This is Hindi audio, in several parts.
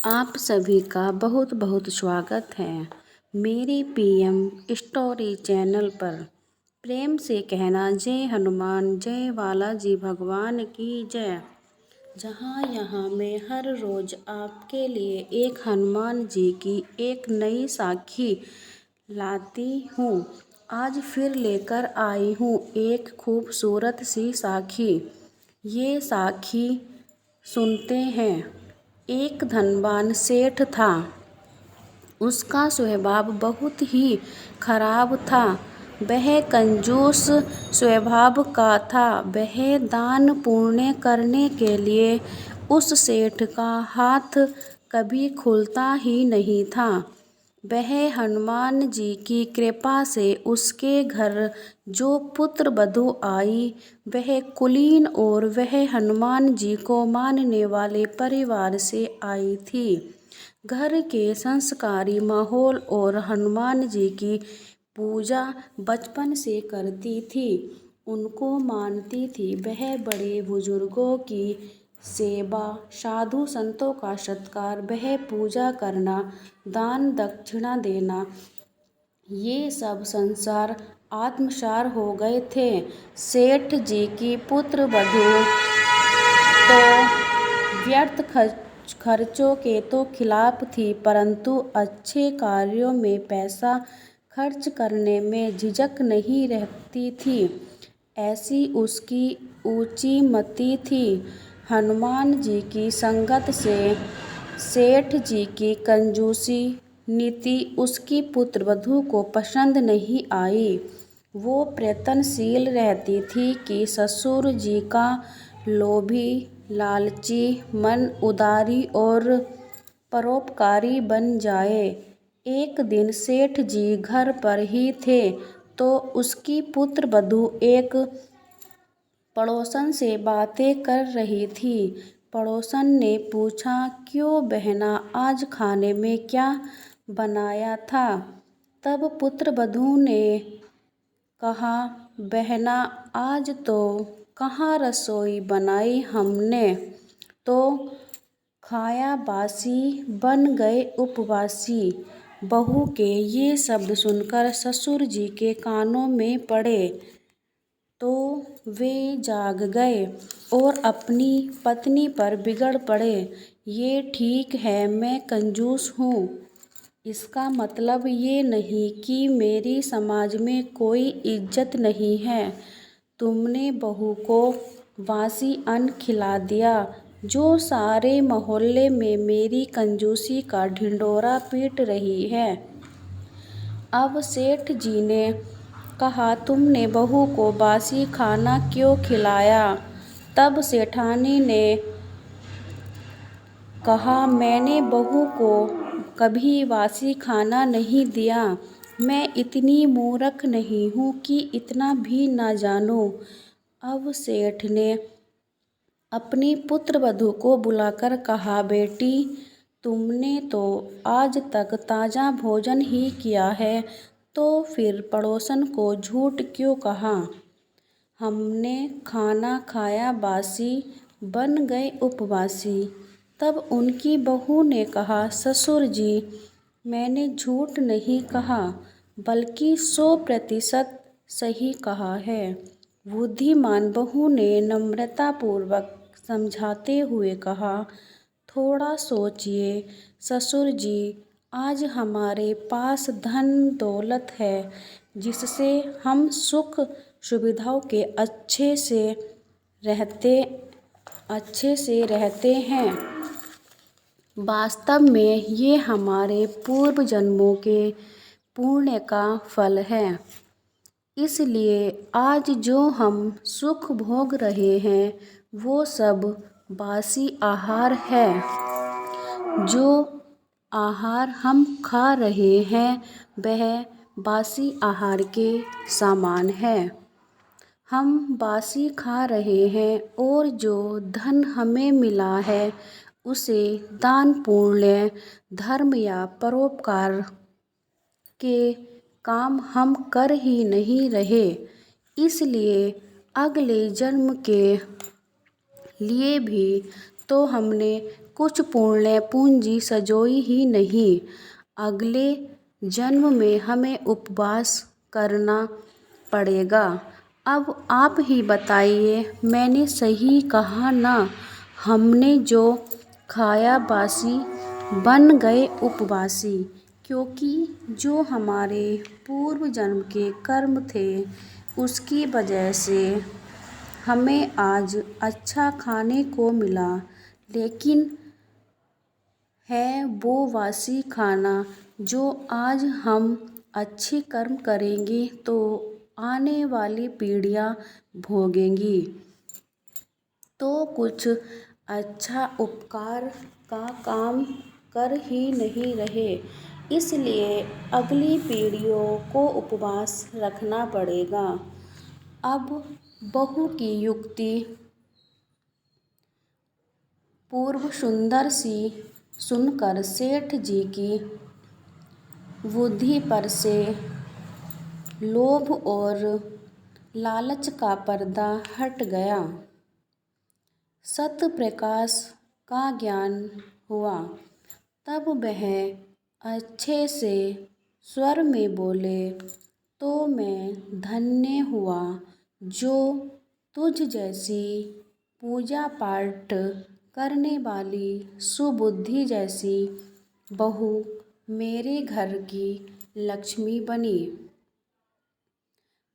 आप सभी का बहुत बहुत स्वागत है मेरे पीएम स्टोरी चैनल पर। प्रेम से कहना जय हनुमान, जय बालाजी भगवान की जय। यहाँ मैं हर रोज़ आपके लिए एक हनुमान जी की एक नई साखी लाती हूँ। आज फिर लेकर आई हूँ एक खूबसूरत सी साखी। ये साखी सुनते हैं। एक धनवान सेठ था। उसका स्वभाव बहुत ही खराब था। वह कंजूस स्वभाव का था। वह दान पुण्य करने के लिए उस सेठ का हाथ कभी खुलता ही नहीं था। वह हनुमान जी की कृपा से उसके घर जो पुत्र वधू आई वह कुलीन और वह हनुमान जी को मानने वाले परिवार से आई थी। घर के संस्कारी माहौल और हनुमान जी की पूजा बचपन से करती थी। उनको मानती थी। वह बड़े बुजुर्गों की सेवा, साधु संतों का सत्कार, वह पूजा करना, दान दक्षिणा देना, ये सब संसार आत्मसार हो गए थे। सेठ जी की पुत्र वधू तो व्यर्थ खर्चों के तो खिलाफ थी, परंतु अच्छे कार्यों में पैसा खर्च करने में झिझक नहीं रहती थी। ऐसी उसकी ऊंची मति थी। हनुमान जी की संगत से सेठ जी की कंजूसी नीति उसकी पुत्रवधू को पसंद नहीं आई। वो प्रयत्नशील रहती थी कि ससुर जी का लोभी, लालची मन उदारी और परोपकारी बन जाए। एक दिन सेठ जी घर पर ही थे तो उसकी पुत्रवधू एक पड़ोसन से बातें कर रही थी। पड़ोसन ने पूछा, क्यों बहना, आज खाने में क्या बनाया था? तब पुत्रवधू ने कहा, बहना, आज तो कहाँ रसोई बनाई, हमने तो खाया बासी, बन गए उपवासी। बहू के ये शब्द सुनकर ससुर जी के कानों में पड़े तो वे जाग गए और अपनी पत्नी पर बिगड़ पड़े। ये ठीक है, मैं कंजूस हूँ, इसका मतलब ये नहीं कि मेरी समाज में कोई इज्जत नहीं है। तुमने बहू को बासी अन्न खिला दिया जो सारे मोहल्ले में मेरी कंजूसी का ढिंढोरा पीट रही है। अब सेठ जी ने कहा, तुमने बहू को बासी खाना क्यों खिलाया? तब सेठानी ने कहा, मैंने बहू को कभी बासी खाना नहीं दिया। मैं इतनी मूर्ख नहीं हूँ कि इतना भी ना जानूँ। अब सेठ ने अपनी पुत्रवधू को बुलाकर कहा, बेटी, तुमने तो आज तक ताज़ा भोजन ही किया है, तो फिर पड़ोसन को झूठ क्यों कहा? हमने खाना खाया बासी, बन गए उपवासी। तब उनकी बहू ने कहा, ससुर जी, मैंने झूठ नहीं कहा, बल्कि 100% सही कहा है। बुद्धिमान बहू ने नम्रतापूर्वक समझाते हुए कहा, थोड़ा सोचिए ससुर जी, आज हमारे पास धन दौलत है जिससे हम सुख सुविधाओं के अच्छे से रहते हैं। वास्तव में ये हमारे पूर्व जन्मों के पुण्य का फल है। इसलिए आज जो हम सुख भोग रहे हैं वो सब बासी आहार है। जो आहार हम खा रहे हैं वह बासी आहार के समान है। हम बासी खा रहे हैं और जो धन हमें मिला है उसे दान पुण्य, धर्म या परोपकार के काम हम कर ही नहीं रहे। इसलिए अगले जन्म के लिए भी तो हमने कुछ पुण्य पूंजी सजोई ही नहीं। अगले जन्म में हमें उपवास करना पड़ेगा। अब आप ही बताइए, मैंने सही कहा ना? हमने जो खाया बासी बन गए उपवासी, क्योंकि जो हमारे पूर्व जन्म के कर्म थे उसकी वजह से हमें आज अच्छा खाने को मिला, लेकिन है वो वासी खाना जो आज हम अच्छे कर्म करेंगे तो आने वाली पीढ़ियाँ भोगेंगी। तो कुछ अच्छा उपकार का काम कर ही नहीं रहे, इसलिए अगली पीढ़ियों को उपवास रखना पड़ेगा। अब बहू की युक्ति पूर्व सुंदर सी सुनकर सेठ जी की बुद्धि पर से लोभ और लालच का पर्दा हट गया। सत्य प्रकाश का ज्ञान हुआ। तब वह अच्छे से स्वर में बोले, तो मैं धन्य हुआ जो तुझ जैसी पूजा पाठ करने वाली सुबुद्धि जैसी बहू मेरे घर की लक्ष्मी बनी।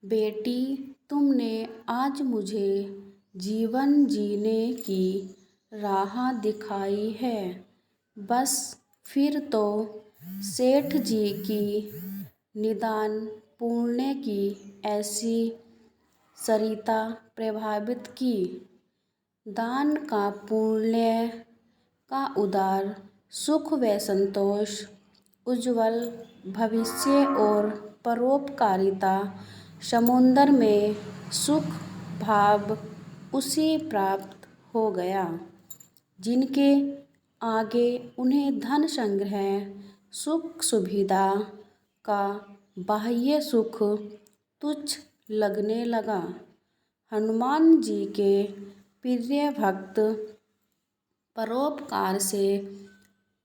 बेटी, तुमने आज मुझे जीवन जीने की राह दिखाई है। बस फिर तो सेठ जी की निदान पुण्य की ऐसी सरिता प्रभावित की। दान का पुण्य का उदार सुख व संतोष, उज्ज्वल भविष्य और परोपकारिता समुद्र में सुख भाव उसे प्राप्त हो गया, जिनके आगे उन्हें धन संग्रह सुख सुविधा का बाह्य सुख तुच्छ लगने लगा। हनुमान जी के प्रिय भक्त परोपकार से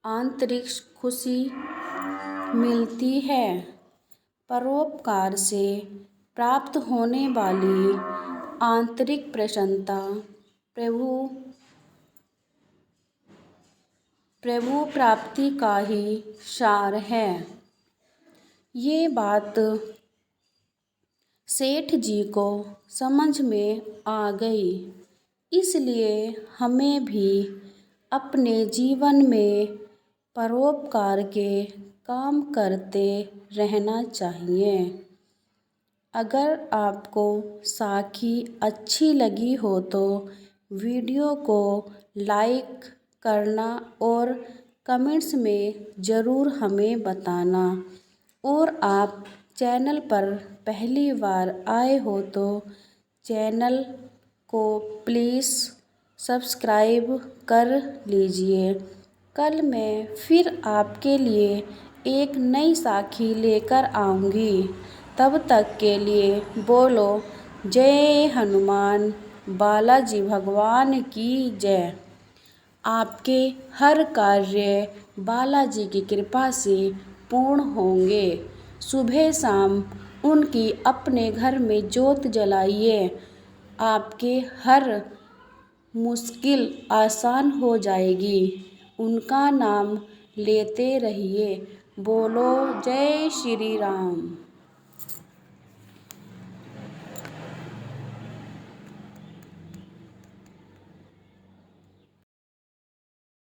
आंतरिक खुशी मिलती है। परोपकार से प्राप्त होने वाली आंतरिक प्रसन्नता प्रभु प्राप्ति का ही सार है। ये बात सेठ जी को समझ में आ गई, इसलिए हमें भी अपने जीवन में परोपकार के काम करते रहना चाहिए। अगर आपको साखी अच्छी लगी हो तो वीडियो को लाइक करना और कमेंट्स में ज़रूर हमें बताना। और आप चैनल पर पहली बार आए हो तो चैनल को प्लीज़ सब्सक्राइब कर लीजिए। कल मैं फिर आपके लिए एक नई साखी लेकर आऊँगी। तब तक के लिए बोलो जय हनुमान बालाजी भगवान की जय। आपके हर कार्य बालाजी की कृपा से पूर्ण होंगे। सुबह शाम उनकी अपने घर में जोत जलाइए, आपके हर मुश्किल आसान हो जाएगी। उनका नाम लेते रहिए। बोलो जय श्री राम।